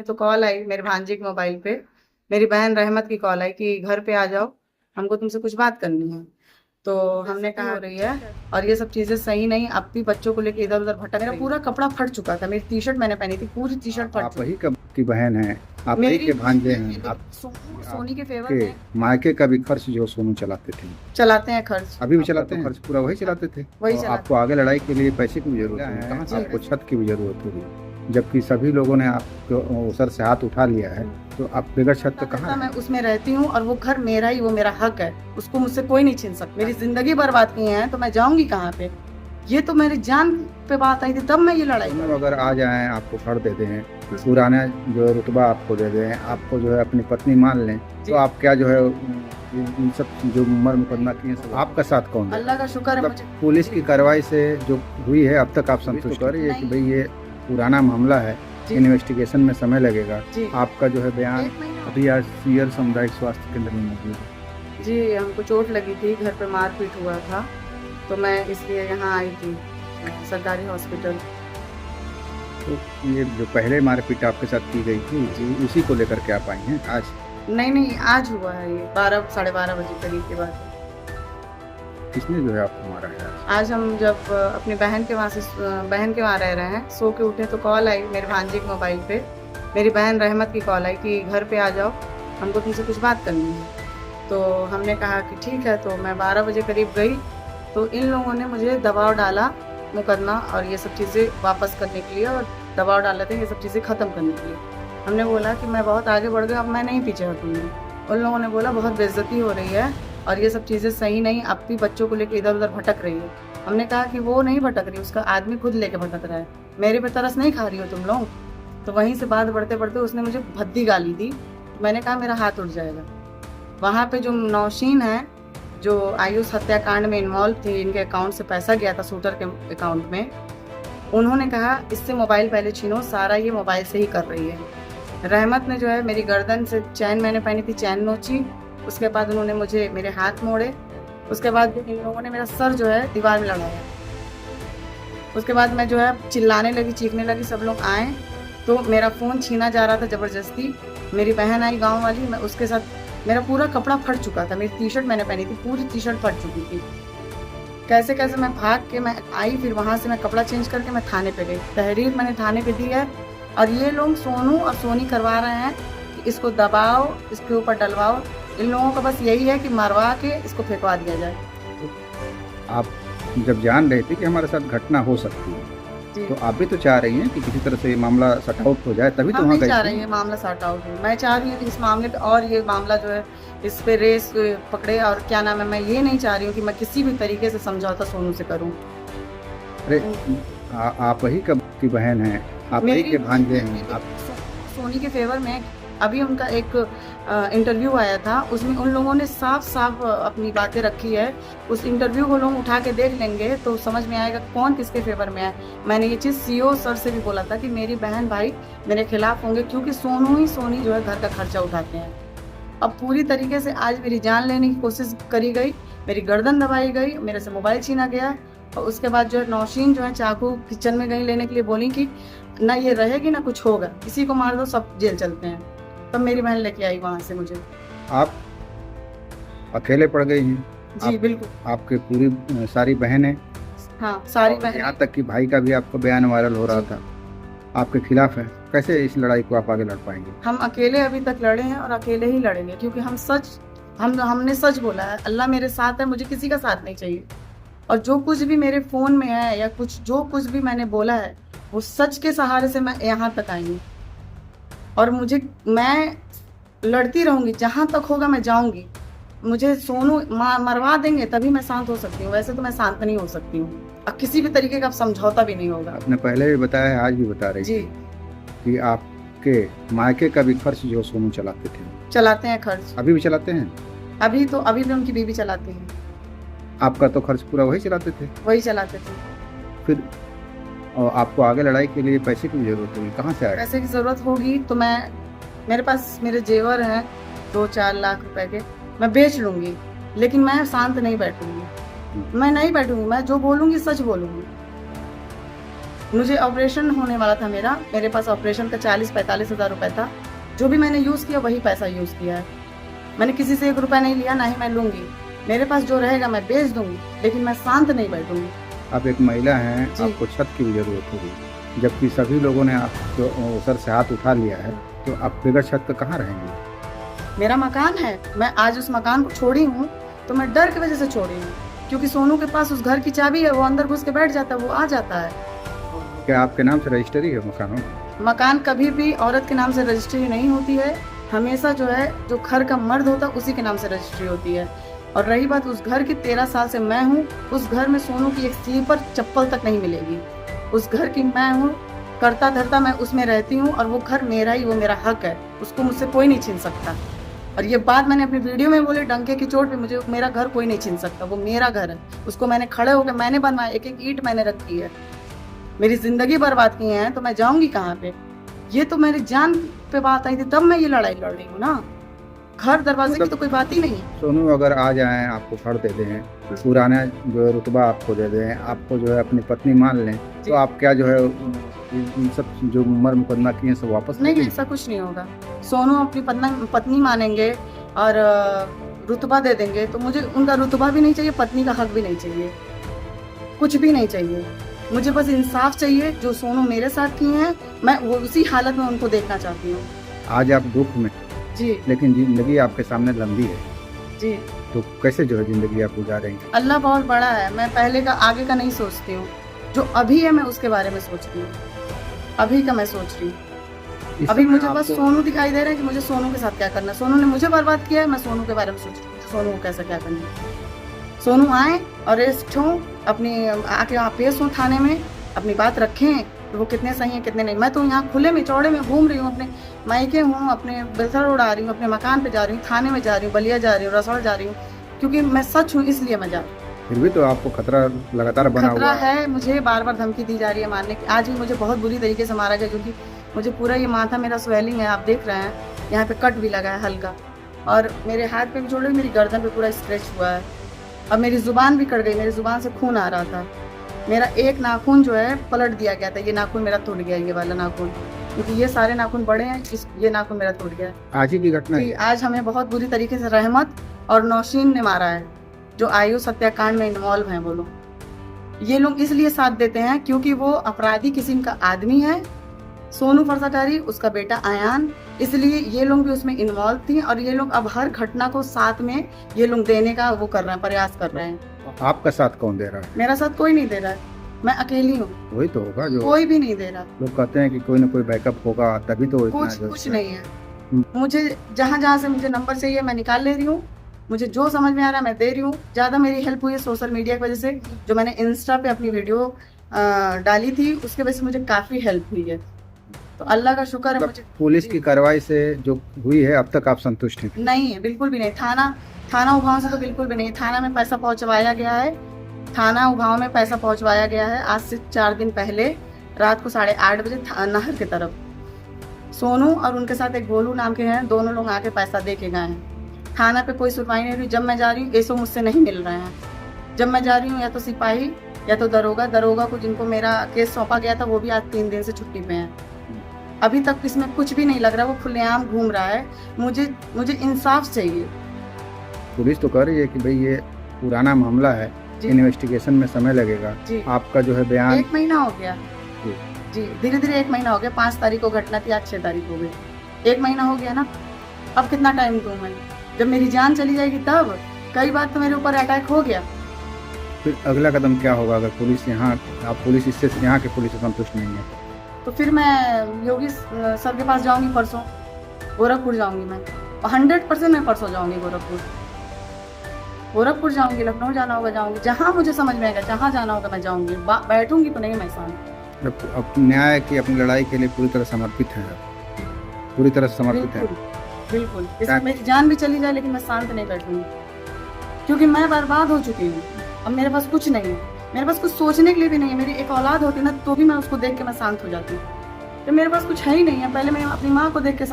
तो कॉल आई मेरे भांजे के मोबाइल पे। मेरी बहन रहमत की कॉल आई कि घर पे आ जाओ, हमको तुमसे कुछ बात करनी है। तो हमने कहा हो रही है और ये सब चीजें सही नहीं, अब भी बच्चों को लेके इधर उधर भटक। मेरा पूरा कपड़ा फट चुका था, मेरी टी शर्ट मैंने पहनी थी, पूरी टी शर्ट फट आप चुकी ही कब की बहन हैं, आप ही मेरी के भांजे हैं। आप सोनी के फेवर के में मायके का भी खर्च जो सोनू चलाते थे, चलाते हैं खर्च। अभी भी चलाते हैं। खर्च पूरा वही चलाते थे। वही और चलाते आपको आगे लड़ाई के लिए पैसे की भी जरूरत होगी, कहाँ से आपको छत की भी जरूरत होगी, जबकि सभी लोगों ने आपको सर से हाथ उठा लिया है। तो आप बगैर छत के कहाँ मैं उसमें रहती हूँ और वो घर मेरा ही, वो मेरा हक है, उसको मुझसे कोई नहीं छीन सकता। मेरी जिंदगी बर्बाद की है तो मैं जाऊंगी कहाँ पे? ये तो मेरी जान पे बात आई थी, तब मैं ये लड़ाई करूँ। अगर आ जाएं, आपको घर दे दें, पुराना जो रुतबा आपको दे दें, आपको जो है अपनी पत्नी मान लें, तो आप क्या जो है इन सब जो मर मुकदमा किए सब आपका साथ कौन है? अल्लाह का शुक्र है मुझे। पुलिस की कार्रवाई से जो हुई है अब तक आप संतुष्ट है कि भाई ये पुराना मामला है, इन्वेस्टिगेशन में समय लगेगा। आपका जो है बयान अभी आज सीयर सामुदायिक स्वास्थ्य केंद्र में मौजूद है। जी, हमको चोट लगी थी, घर पे मारपीट हुआ था, तो मैं इसलिए यहाँ आई थी सरकारी हॉस्पिटल। तो ये जो पहले मारपीट आपके साथ की गई थी, उसी को लेकर के आप आई हैं आज? नहीं, आज हुआ है ये 12 साढ़े 12 बजे करीब के बाद। किसने जो है आपको मारा है? आज हम जब अपनी बहन के वहाँ रह रहे हैं, सो के उठे तो कॉल आई मेरे भांजे के मोबाइल पे। मेरी बहन रहमत की कॉल आई कि घर पे आ जाओ, हमको तुमसे कुछ बात करनी है। तो हमने कहा कि ठीक है। तो मैं 12 बजे करीब गई तो इन लोगों ने मुझे दबाव डाला, मुकदमा और ये सब चीज़ें वापस करने के लिए, और दबाव डाले थे ये सब चीज़ें ख़त्म करने के लिए। हमने बोला कि मैं बहुत आगे बढ़ गया, अब मैं नहीं पीछे हटूँगी। उन लोगों ने बोला बहुत बेइज्जती हो रही है और ये सब चीज़ें सही नहीं, अब भी बच्चों को लेकर इधर उधर भटक रही है। हमने कहा कि वो नहीं भटक रही, उसका आदमी खुद लेके भटक रहा है, मेरे पे तरस नहीं खा रही हो तुम लोग। तो वहीं से बात बढ़ते बढ़ते उसने मुझे भद्दी गाली दी। मैंने कहा मेरा हाथ उठ जाएगा। वहाँ पे जो नौशीन है, जो आयुष हत्याकांड में इन्वॉल्व थी, इनके अकाउंट से पैसा गया था शूटर के अकाउंट में, उन्होंने कहा इससे मोबाइल पहले छीनो, सारा ये मोबाइल से ही कर रही है। रहमत ने जो है मेरी गर्दन से चैन मैंने पहनी थी, चैन नोची। उसके बाद उन्होंने मुझे मेरे हाथ मोड़े। उसके बाद इन लोगों ने मेरा सर जो है दीवार में लड़ाया। उसके बाद मैं जो है चिल्लाने लगी, चीखने लगी, सब लोग आए तो मेरा फ़ोन छीना जा रहा था ज़बरदस्ती। मेरी बहन आई गांव वाली, मैं उसके साथ, मेरा पूरा कपड़ा फट चुका था, मेरी टी शर्ट मैंने पहनी थी, पूरी टी शर्ट फट चुकी थी। कैसे कैसे मैं भाग के मैं आई, फिर वहाँ से मैं कपड़ा चेंज करके मैं थाने पे गई। तहरीर मैंने थाने पे दी है और ये लोग सोनू और सोनी करवा रहे हैं कि इसको दबाओ, इसके ऊपर डलवाओ। इन लोगों का बस यही है कि मरवा के इसको फेंकवा दिया जाए। आप जब जान रहे थे कि हमारे साथ घटना हो सकती है, तो आप भी तो चाह रही हैं कि किसी तरह से ये मामला सॉर्ट आउट हो जाए, तभी तो वहाँ गई। चाह रही है मामला सॉर्ट आउट हो। मैं चाह रही हूँ कि इस मामले पे, और ये मामला जो है इस पे रेस पकड़े, और क्या नाम है, मैं ये नहीं चाह रही हूँ कि मैं किसी भी तरीके से समझौता सोनू से करूँ। अरे आप ही कब की बहन हैं, आप ही के भांजे हैं। आप सोनी के फेवर में अभी उनका एक इंटरव्यू आया था, उसमें उन लोगों ने साफ साफ अपनी बातें रखी है। उस इंटरव्यू को लोग उठा के देख लेंगे तो समझ में आएगा कौन किसके फेवर में है। मैंने ये चीज़ सीओ सर से भी बोला था कि मेरी बहन भाई मेरे खिलाफ होंगे, क्योंकि सोनी जो है घर का खर्चा उठाते हैं। अब पूरी तरीके से आज मेरी जान लेने की कोशिश करी गई, मेरी गर्दन दबाई गई, मेरे से मोबाइल छीना गया। और उसके बाद जो है नौशीन जो है चाकू किचन में गई लेने के लिए, बोली कि ना ये रहेगी ना कुछ होगा, किसी को मार दो सब जेल चलते हैं। तब मेरी बहन लेके आई वहाँ से मुझे। आप अकेले पड़ गई हैं? जी बिल्कुल। आपके पूरी सारी बहनें? हाँ सारी बहनें, यहाँ तक कि भाई का भी आपका बयान वायरल हो रहा था, आपके खिलाफ है। कैसे इस लड़ाई को आप आगे लड़ पाएंगे? हम अकेले अभी तक लड़े हैं और अकेले ही लड़ेंगे, क्योंकि हमने सच बोला है। अल्लाह मेरे साथ है, मुझे किसी का साथ नहीं चाहिए। और जो कुछ भी मेरे फ़ोन में है या जो कुछ भी मैंने बोला है, वो सच के सहारे से मैं यहाँ तक आई हूँ। और मैं लड़ती रहूँगी, जहाँ तक होगा मैं जाऊँगी। मुझे सोनू मरवा देंगे तभी मैं शांत हो सकती हूँ, वैसे तो मैं शांत नहीं हो सकती हूँ। अब किसी भी तरीके का समझौता भी नहीं होगा। आपने पहले भी बताया है, आज भी बता रही जी, कि आपके मायके का भी खर्च जो सोनू चलाते हैं खर्च। अभी भी चलाते हैं? अभी भी उनकी बीवी चलाती है। आपका तो खर्च पूरा वही चलाते थे? वही चलाते थे। फिर आपको आगे लड़ाई के लिए पैसे की जरूरत होगी, कहाँ से आएगा? पैसे की ज़रूरत होगी तो मेरे पास मेरे जेवर हैं 2-4 लाख रुपए के, मैं बेच लूँगी, लेकिन मैं शांत नहीं बैठूँगी। मैं नहीं बैठूँगी, मैं जो बोलूँगी सच बोलूँगी। मुझे ऑपरेशन होने वाला था मेरे पास ऑपरेशन का 40-45 हज़ार रुपये था। जो भी मैंने यूज़ किया वही पैसा यूज़ किया है। मैंने किसी से 1 रुपया नहीं लिया, ना ही मैं लूँगी। मेरे पास जो रहेगा मैं बेच दूँगी, लेकिन मैं शांत नहीं बैठूँगी। आप एक महिला हैं, आपको छत की भी जरूरत होगी, जबकि सभी लोगों ने आपको सर से हाथ उठा लिया है, तो आप बगैर छत के कहाँ रहेंगे? मेरा मकान है, मैं आज उस मकान को छोड़ी हूँ तो मैं डर की वजह से छोड़ी हूँ, क्योंकि सोनू के पास उस घर की चाबी है, वो अंदर घुस के बैठ जाता है, वो आ जाता है। क्या आपके नाम से रजिस्ट्री है मकानों? मकान कभी भी औरत के नाम से रजिस्ट्री नहीं होती है, हमेशा जो है जो घर का मर्द होता है उसी के नाम से रजिस्ट्री होती है। और रही बात उस घर की, 13 साल से मैं हूँ, उस घर में सोनू की एक स्लीपर चप्पल तक नहीं मिलेगी। उस घर की मैं हूँ, करता धरता मैं उसमें रहती हूँ, और वो घर मेरा ही, वो मेरा हक है, उसको मुझसे कोई नहीं छीन सकता। और ये बात मैंने अपनी वीडियो में बोले, डंके की चोट पे, मुझे मेरा घर कोई नहीं छीन सकता, वो मेरा घर है, उसको मैंने खड़े होकर मैंने बनवाया, एक एक ईंट मैंने रखी है। मेरी जिंदगी बर्बाद की है तो मैं जाऊंगी कहाँ पे? ये तो मेरी जान पे बात आई थी, तब मैं ये लड़ाई लड़ रही हूँ ना। घर दरवाजे की तो कोई बात ही नहीं। सोनू अगर आ जाएं, आपको फड़ दे दें, पुराना जो है रुतबा आपको दे दें, आपको जो है अपनी पत्नी मान लें, तो आप क्या जो है इन सब जो मर मुकदमा किए सब वापस नहीं? ऐसा कुछ नहीं होगा। सोनू अपनी पत्नी मानेंगे और रुतबा दे देंगे, तो मुझे उनका रुतबा भी नहीं चाहिए, पत्नी का हक भी नहीं चाहिए, कुछ भी नहीं चाहिए। मुझे बस इंसाफ चाहिए। जो सोनू मेरे साथ किए हैं, मैं वो उसी हालत में उनको देखना चाहती हूँ। आज आप दुख में जी, लेकिन जिंदगी आपके सामने लंबी है जी, तो कैसे जो है जिंदगी आप गुजारेंगे? अल्लाह बहुत बड़ा है। मैं पहले का आगे का नहीं सोचती हूँ, जो अभी है मैं उसके बारे में सोचती हूँ, अभी का मैं सोच रही हूँ। अभी मुझे बस सोनू दिखाई दे रहा है कि मुझे सोनू के साथ क्या करना है। सोनू ने मुझे बर्बाद किया है, मैं सोनू के बारे में सोच रही हूँ, सोनू को कैसे क्या करना है। सोनू आए और रेस्ट हो, अपनी आके आप पेश हो थाने में, अपनी बात रखें, तो वो कितने सही हैं कितने नहीं। मैं तो यहाँ खुले में चौड़े में घूम रही हूँ, अपने मायके हूँ, अपने बेलसर उड़ा रही हूँ, अपने मकान पे जा रही हूँ, थाने में जा रही हूँ, बलिया जा रही हूँ, रसौड़ जा रही हूँ, क्योंकि मैं सच हूँ इसलिए मैं जा रही हूँ। फिर भी तो आपको खतरा लगातार बना हुआ है। मुझे बार बार धमकी दी जा रही है मारने की। आज भी मुझे बहुत बुरी तरीके से मारा गया, क्योंकि मुझे पूरा ये माथा मेरा स्वेलिंग है, आप देख रहे हैं, यहाँ पे कट भी लगा है हल्का, और मेरे हाथ पे भी छोड़ मेरी गर्दन पे पूरा स्क्रैच हुआ है। अब मेरी जुबान भी कट गई, मेरी जुबान से खून आ रहा था। मेरा एक नाखून जो है पलट दिया गया था, ये नाखून मेरा टूट गया, ये वाला नाखून, क्योंकि ये सारे नाखून बड़े हैं, ये नाखून मेरा टूट गया। आज ही की घटना है। आज हमें बहुत बुरी तरीके से रहमत और नौशीन ने मारा है, जो आयुष हत्याकांड में इन्वॉल्व हैं। वो लोग, ये लोग इसलिए साथ देते हैं क्योंकि वो अपराधी किस्म का आदमी है, सोनू फरसाटारी, उसका बेटा आयान, इसलिए ये लोग भी उसमें इन्वॉल्व थी, और ये लोग अब हर घटना को साथ में ये लोग देने का वो कर रहे हैं, प्रयास कर रहे हैं। आपका साथ कौन दे रहा है? मेरा साथ कोई नहीं दे रहा है, मैं अकेली हूँ। वही तो होगा जो कोई भी नहीं दे रहा। लोग कहते हैं कि कोई ना कोई बैकअप होगा, तभी तो कुछ नहीं है। मुझे जहाँ से मुझे नंबर चाहिए मैं निकाल ले रही हूँ, मुझे जो समझ में आ रहा है मैं दे रही हूँ। ज़्यादा मेरी हेल्प हुई है सोशल मीडिया की वजह से, जो मैंने इंस्टा पे अपनी वीडियो डाली थी, उसके वजह से मुझे काफ़ी हेल्प हुई है, तो अल्लाह का शुक्र है। मुझे पुलिस की कार्रवाई से जो हुई है अब तक आप संतुष्ट हैं? नहीं है, बिल्कुल भी नहीं। थाना उभाव से तो बिल्कुल भी नहीं। थाना में पैसा पहुंचवाया गया है, थाना उभाव में पैसा पहुंचवाया गया है। आज से 4 दिन पहले रात को 8:30 बजे नहर की तरफ सोनू और उनके साथ एक गोलू नाम के हैं, दोनों लोग आके पैसा दे के गए हैं। थाना पे कोई सुनवाई नहीं हुई। जब मैं जा रही हूँ एसओ मुझसे नहीं मिल रहे हैं। जब मैं जा रही हूँ या तो सिपाही या तो दरोगा को जिनको मेरा केस सौंपा गया था, वो भी आज 3 दिन से छुट्टी पे हैं। अभी तक इसमें कुछ भी नहीं लग रहा, वो खुलेआम घूम रहा है। मुझे इंसाफ चाहिए। पुलिस तो कह रही है कि भाई ये पुराना मामला है, इन्वेस्टिगेशन में समय लगेगा। आपका जो है बयान 1 महीना हो गया जी, धीरे धीरे 1 महीना हो गया। 5 तारीख को घटना थी, आज 6 तारीख हो गई, 1 महीना हो गया ना। अब कितना टाइम दूं मैं? जब मेरी जान चली जाएगी तब। कई बार तो मेरे ऊपर अटैक हो गया। फिर अगला कदम क्या होगा अगर पुलिस इससे यहाँ के पुलिस से संतुष्ट नहीं है? तो फिर मैं योगी सर के पास जाऊंगी, परसों गोरखपुर जाऊंगी मैं, 100% मैं परसों जाऊंगी गोरखपुर जाऊंगी, लखनऊ जाना होगा जाऊंगी, जहाँ मुझे समझ में आएगा, जहाँ जाना होगा मैं जाऊंगी। बैठूंगी तो नहीं मैं सामने। अब न्याय की अपनी लड़ाई के लिए पूरी तरह समर्पित है, पूरी तरह समर्पित है। बिल्कुल, इसमें मेरी जान भी चली जाए लेकिन मैं शांत नहीं बैठूंगी, क्योंकि मैं बर्बाद हो चुकी हूँ। अब मेरे पास कुछ नहीं है, मेरे पास कुछ सोचने के लिए भी नहीं है। मेरी एक औलाद होती ना तो भी मैं उसको देख के मैं शांत हो जाती हूँ। तो मेरे पास कुछ है ही नहीं है। पहले मैं अपनी माँ को देख के